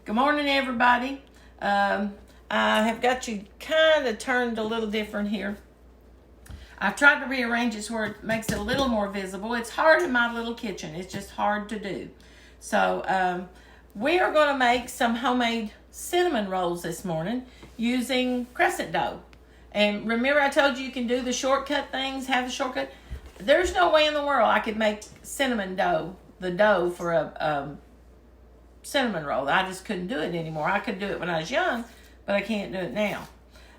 Good morning, everybody. I have got you kind of turned a little different here. I've tried to rearrange it where it makes it a little more visible. It's hard in my little kitchen. It's just hard to do. So we are going to make some homemade cinnamon rolls this morning using crescent dough. And remember I told you can do the shortcut things, have the shortcut? There's no way in the world I could make cinnamon dough, the dough for a cinnamon roll. I just couldn't do it anymore. I could do it when I was young, but I can't do it now.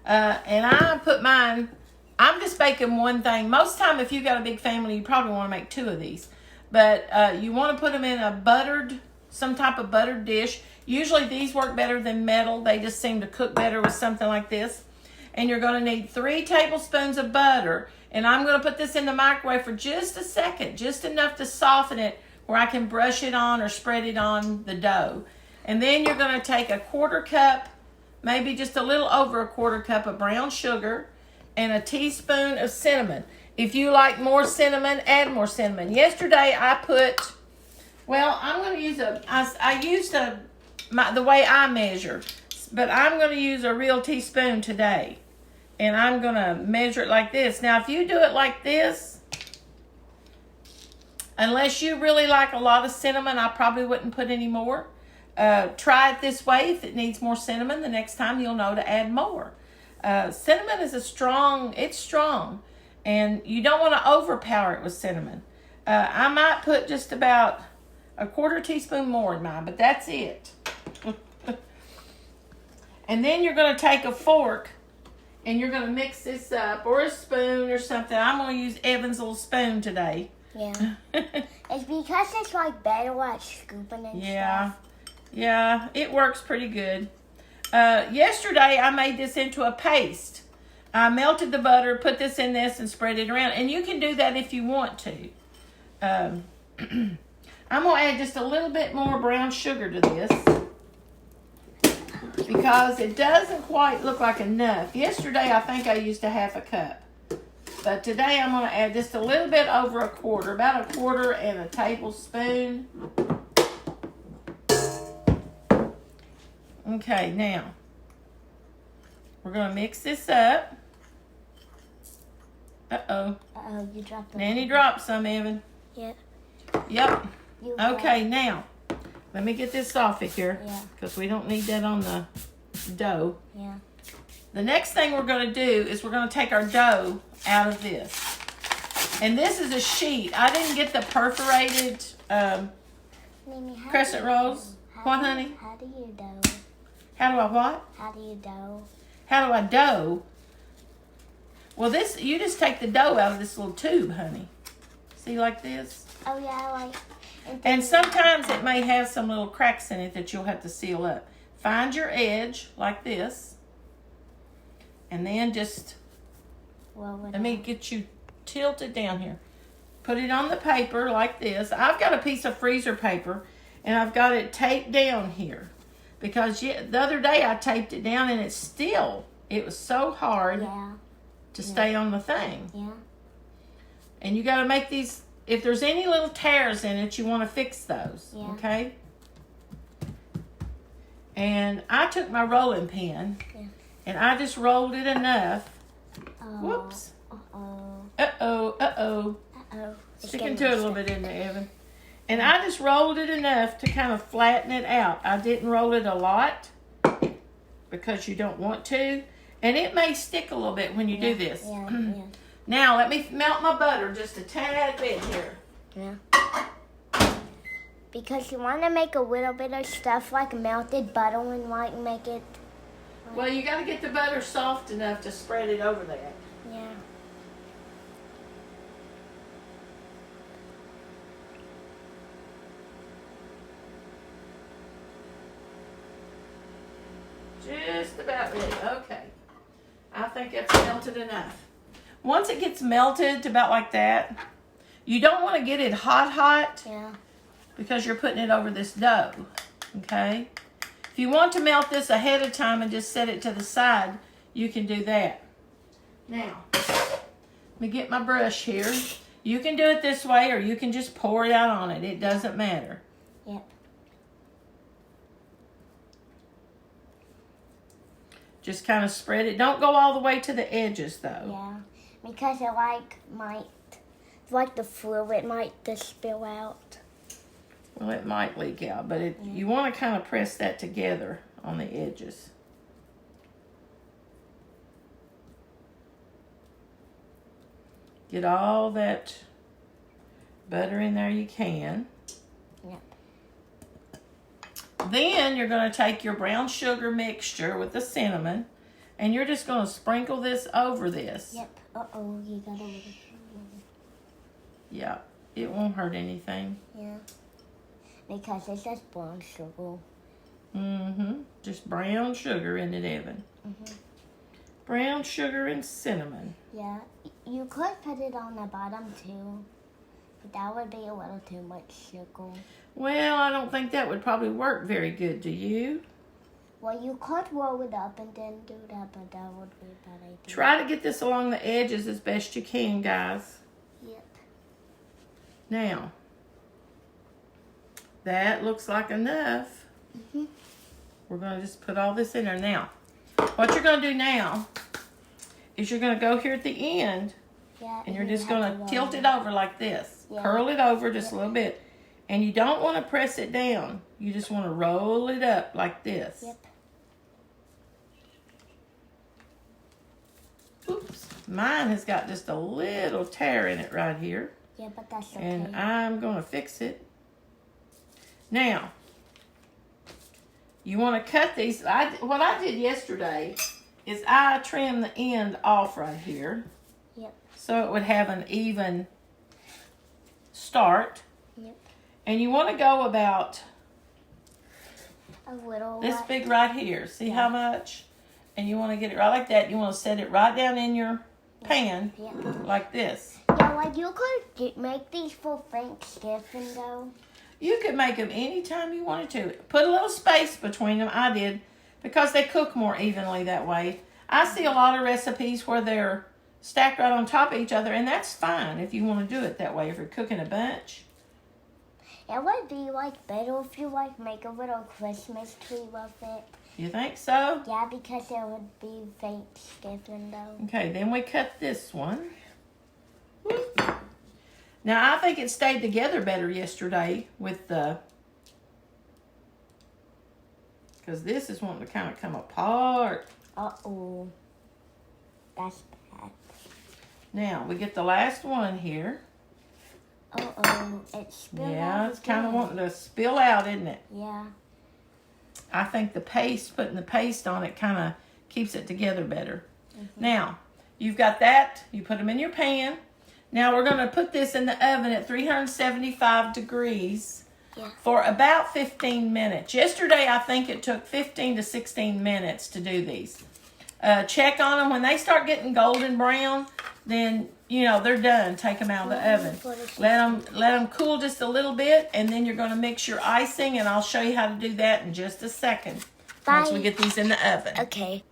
And I put mine, I'm just baking one thing. Most time if you got a big family, you probably want to make two of these. But you want to put them in a some type of buttered dish. Usually these work better than metal. They just seem to cook better with something like this. And you're going to need 3 tablespoons of butter. And I'm going to put this in the microwave for just a second, just enough to soften it where I can brush it on or spread it on the dough. And then you're going to take a 1/4 cup, maybe just a little over a 1/4 cup of brown sugar and a teaspoon of cinnamon. If you like more cinnamon, add more cinnamon. Yesterday I put, well, I'm going to use I used the way I measure, but I'm going to use a real teaspoon today. And I'm going to measure it like this. Now, if you do it like this, unless you really like a lot of cinnamon, I probably wouldn't put any more. Try it this way. If it needs more cinnamon, the next time you'll know to add more. Cinnamon is it's strong. And you don't want to overpower it with cinnamon. I might put just about a 1/4 teaspoon more in mine, but that's it. And then you're going to take a fork and you're going to mix this up, or a spoon or something. I'm going to use Evan's little spoon today. Yeah. It's because it's like better at scooping and stuff. Yeah, it works pretty good. Yesterday I made this into a paste. I melted the butter, put this in this, and spread it around. And you can do that if you want to. I'm going to add just a little bit more brown sugar to this, because it doesn't quite look like enough. Yesterday I think I used a 1/2 cup. But today I'm going to add just a little bit over a 1/4, about a 1/4 and a tablespoon. Okay, now we're going to mix this up. Uh-oh. Uh-oh, you dropped it. Nanny dropped some, Evan. Yep. Yep. Okay, now let me get this off of here, because we don't need that on the dough. Yeah. The next thing we're going to do is we're going to take our dough out of this. And this is a sheet. I didn't get the perforated crescent rolls. What, honey? How do you dough? How do I what? How do you dough? How do I dough? Well, you just take the dough out of this little tube, honey. See, like this? Oh, yeah, like... And sometimes it may have some little cracks in it that you'll have to seal up. Find your edge, like this. And then just, let me get you tilted down here. Put it on the paper like this. I've got a piece of freezer paper, and I've got it taped down here. Because the other day I taped it down, and it was so hard to stay on the thing. Yeah. And you got to make these, if there's any little tears in it, you want to fix those, okay? And I took my rolling pin, and I just rolled it enough. Whoops. Uh-oh. Sticking to it a little bit in there, Evan. And I just rolled it enough to kind of flatten it out. I didn't roll it a lot, because you don't want to. And it may stick a little bit when you do this. Yeah. Now, let me melt my butter just a tad bit here. Yeah. Because you want to make a little bit of stuff like melted butter and like make it... Well, you got to get the butter soft enough to spread it over that. Yeah. Just about ready. Okay. I think it's melted enough. Once it gets melted to about like that, you don't want to get it hot. Yeah. Because you're putting it over this dough. Okay? If you want to melt this ahead of time and just set it to the side, you can do that. Now, let me get my brush here. You can do it this way, or you can just pour it out on it. It doesn't matter. Yep. Just kind of spread it. Don't go all the way to the edges, though. Yeah, because it like the fluid might just spill out. Well, it might leak out, but you want to kind of press that together on the edges. Get all that butter in there you can. Yep. Then you're going to take your brown sugar mixture with the cinnamon, and you're just going to sprinkle this over this. Yep. Uh-oh, you got a Yeah, it won't hurt anything. Yeah. Because it's just brown sugar. Just brown sugar in it, Evan. Brown sugar and cinnamon. Yeah. You could put it on the bottom too. But that would be a little too much sugar. Well, I don't think that would probably work very good, do you? Well, you could roll it up and then do that, but that would be a bad idea. Try to get this along the edges as best you can, guys. Yep. Now, that looks like enough. We're going to just put all this in there. Now, what you're going to do now is you're going to go here at the end, and you're just going to tilt it over like this. Yeah. Curl it over just a little bit. And you don't want to press it down. You just want to roll it up like this. Yep. Oops. Mine has got just a little tear in it right here. Yeah, but that's okay. And I'm going to fix it. Now, you want to cut these. What I did yesterday is I trimmed the end off right here. Yep. So it would have an even start. Yep. And you want to go about a little this big right here. See how much? And you want to get it right like that. You want to set it right down in your pan like this. Yeah, like you could make these for Thanksgiving though. You could make them anytime you wanted to. Put a little space between them. I did because they cook more evenly that way. I see a lot of recipes where they're stacked right on top of each other, and that's fine if you want to do it that way if you're cooking a bunch. It would be like better if you like make a little Christmas tree with it. You think so? Yeah, because it would be Thanksgiving though. Okay, then we cut this one. Whoop. Now, I think it stayed together better yesterday with the... Because this is wanting to kind of come apart. Uh-oh. That's bad. Now, we get the last one here. Uh-oh. It spilled out. Yeah, it's kind of wanting to spill out, isn't it? Yeah. I think the paste, putting the paste on it kind of keeps it together better. Now, you've got that. You put them in your pan. Now, we're going to put this in the oven at 375 degrees for about 15 minutes. Yesterday, I think it took 15 to 16 minutes to do these. Check on them. When they start getting golden brown, then, you know, they're done. Take them out of the oven. Let them cool just a little bit, and then you're going to mix your icing, and I'll show you how to do that in just a second. Once we get these in the oven. Okay.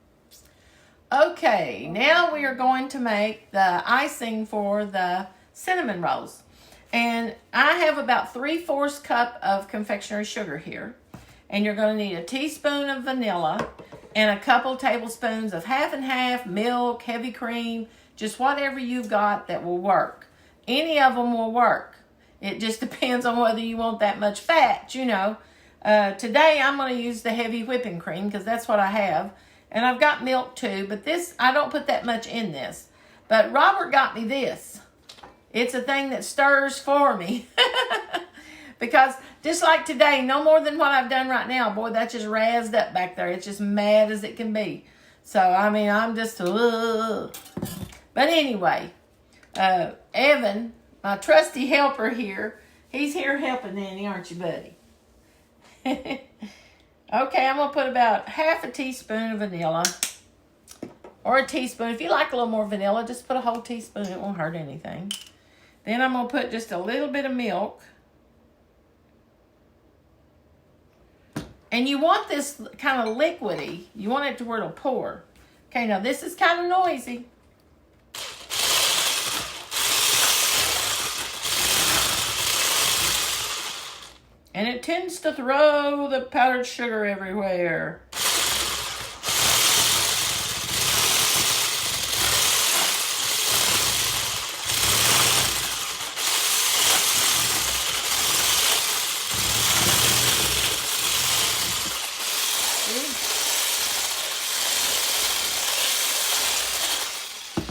Okay, now we are going to make the icing for the cinnamon rolls. And I have about 3/4 cup of confectionery sugar here. And you're going to need a teaspoon of vanilla and a couple tablespoons of half and half milk, heavy cream, just whatever you've got that will work. Any of them will work. It just depends on whether you want that much fat, you know. Today I'm going to use the heavy whipping cream because that's what I have. And I've got milk too, but this, I don't put that much in this. But Robert got me this. It's a thing that stirs for me. Because just like today, no more than what I've done right now. Boy, that's just razzed up back there. It's just mad as it can be. So, I mean, I'm just... But anyway, Evan, my trusty helper here, he's here helping Nanny, aren't you, buddy? Okay, I'm going to put about half a teaspoon of vanilla. Or a teaspoon. If you like a little more vanilla, just put a whole teaspoon. It won't hurt anything. Then I'm going to put just a little bit of milk. And you want this kind of liquidy. You want it to where it'll pour. Okay, now this is kind of noisy. And it tends to throw the powdered sugar everywhere.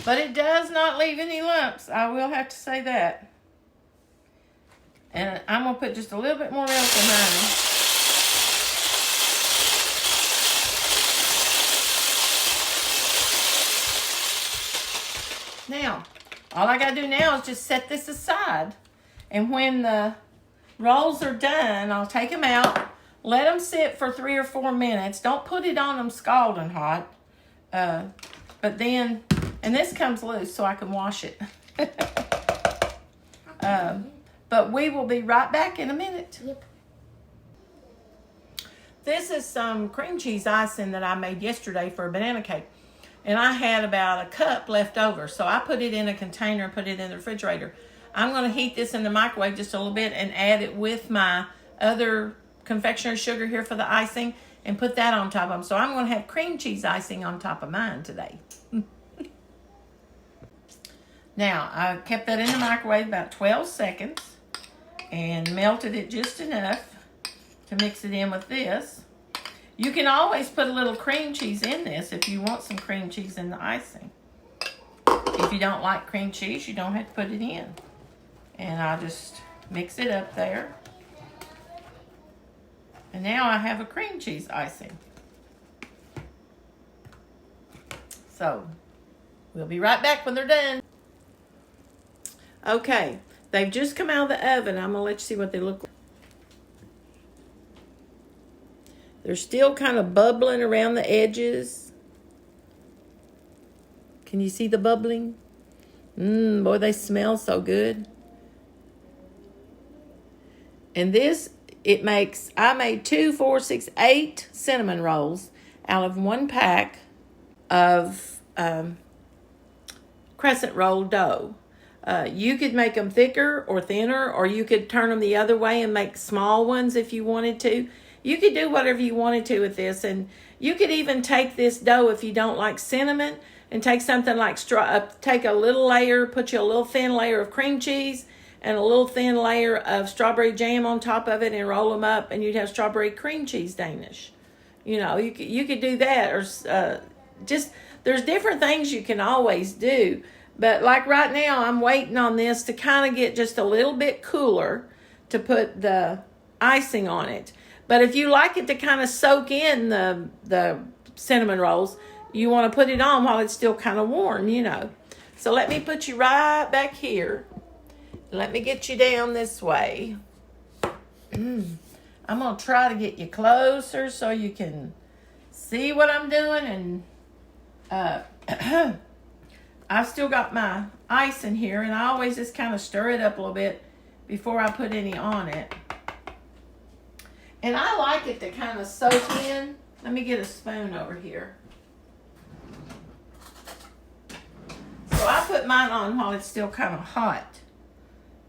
But it does not leave any lumps. I will have to say that. And I'm going to put just a little bit more milk in mine. Now, all I got to do now is just set this aside. And when the rolls are done, I'll take them out. Let them sit for 3 or 4 minutes. Don't put it on them scalding hot. But then, and this comes loose so I can wash it. But we will be right back in a minute. Yep. This is some cream cheese icing that I made yesterday for a banana cake. And I had about a cup left over. So I put it in a container and put it in the refrigerator. I'm going to heat this in the microwave just a little bit and add it with my other confectioner's sugar here for the icing and put that on top of them. So I'm going to have cream cheese icing on top of mine today. Now, I kept that in the microwave about 12 seconds and melted it just enough to mix it in with this. You can always put a little cream cheese in this if you want some cream cheese in the icing. If you don't like cream cheese, you don't have to put it in. And I'll just mix it up there. And now I have a cream cheese icing. So, we'll be right back when they're done. Okay, they've just come out of the oven. I'm going to let you see what they look like. They're still kind of bubbling around the edges. Can you see the bubbling? Boy, they smell so good. And this, I made 2, 4, 6, 8 cinnamon rolls out of 1 pack of crescent roll dough. You could make them thicker or thinner, or you could turn them the other way and make small ones if you wanted to. You could do whatever you wanted to with this. And you could even take this dough if you don't like cinnamon and take something like take a little layer, put you a little thin layer of cream cheese and a little thin layer of strawberry jam on top of it and roll them up, and you'd have strawberry cream cheese Danish. You know, you could do that, or just, there's different things you can always do. But like right now, I'm waiting on this to kind of get just a little bit cooler to put the icing on it. But if you like it to kind of soak in the cinnamon rolls, you want to put it on while it's still kind of warm, you know. So let me put you right back here. Let me get you down this way. I'm going to try to get you closer so you can see what I'm doing. And I've still got my ice in here, and I always just kind of stir it up a little bit before I put any on it. And I like it to kind of soak in. Let me get a spoon over here. So I put mine on while it's still kind of hot.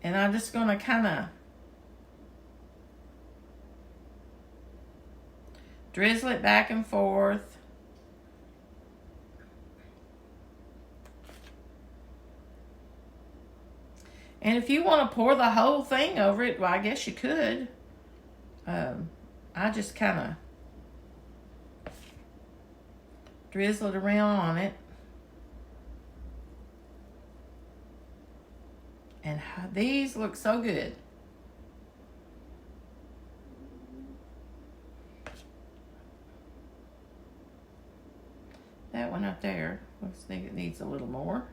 And I'm just going to kind of drizzle it back and forth. And if you want to pour the whole thing over it, well, I guess you could. I just kind of drizzle it around on it. And these look so good. That one up there, looks like it needs a little more.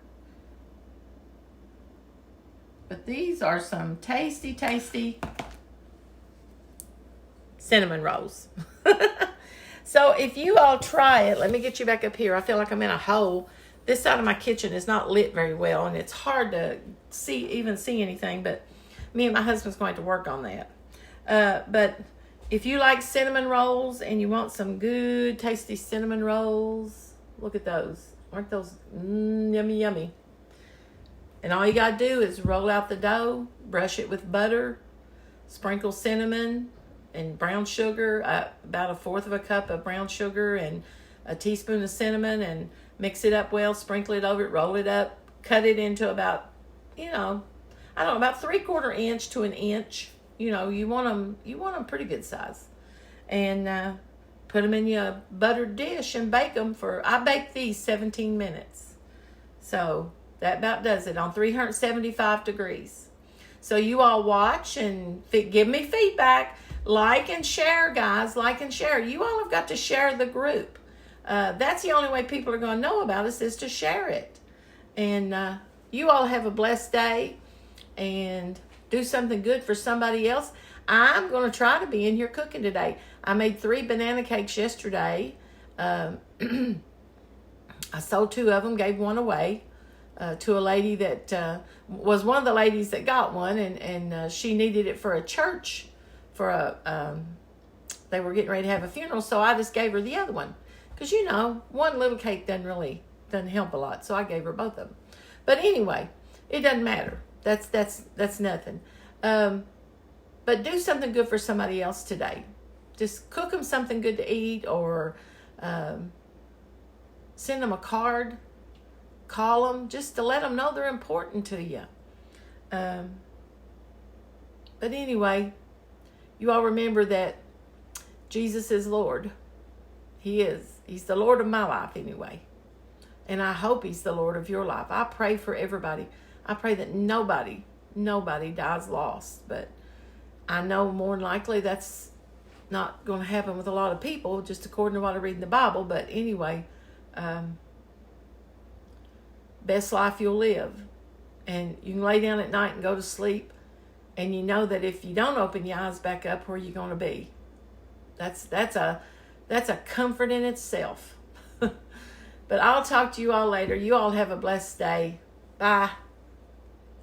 But these are some tasty, tasty cinnamon rolls. So if you all try it, let me get you back up here. I feel like I'm in a hole. This side of my kitchen is not lit very well, and it's hard to even see anything, but me and my husband's going to work on that. But if you like cinnamon rolls and you want some good, tasty cinnamon rolls, look at those. Aren't those yummy, yummy? And all you got to do is roll out the dough, brush it with butter, sprinkle cinnamon and brown sugar, about 1/4 cup of brown sugar and a teaspoon of cinnamon, and mix it up well, sprinkle it over it, roll it up, cut it into about, about 3/4 inch to 1 inch. You want them pretty good size. And put them in your buttered dish and bake them I baked these 17 minutes. So that about does it on 375 degrees. So you all watch and give me feedback. Like and share, guys. Like and share. You all have got to share the group. That's the only way people are going to know about us, is to share it. And you all have a blessed day and do something good for somebody else. I'm going to try to be in here cooking today. I made 3 banana cakes yesterday. I sold 2 of them, gave one away to a lady that was one of the ladies that got one, and she needed it for a church, for they were getting ready to have a funeral, so I just gave her the other one. Because, one little cake doesn't help a lot, so I gave her both of them. But anyway, it doesn't matter. That's nothing. But do something good for somebody else today. Just cook them something good to eat, or send them a card, call them, just to let them know they're important to you. But anyway, you all remember that Jesus is Lord. He is. He's the Lord of my life anyway. And I hope He's the Lord of your life. I pray for everybody. I pray that nobody dies lost. But I know more than likely that's not going to happen with a lot of people, just according to what I read in the Bible. But anyway, best life you'll live. And you can lay down at night and go to sleep, and you know that if you don't open your eyes back up, where you're going to be. That's a comfort in itself. But I'll talk to you all later. You all have a blessed day. Bye.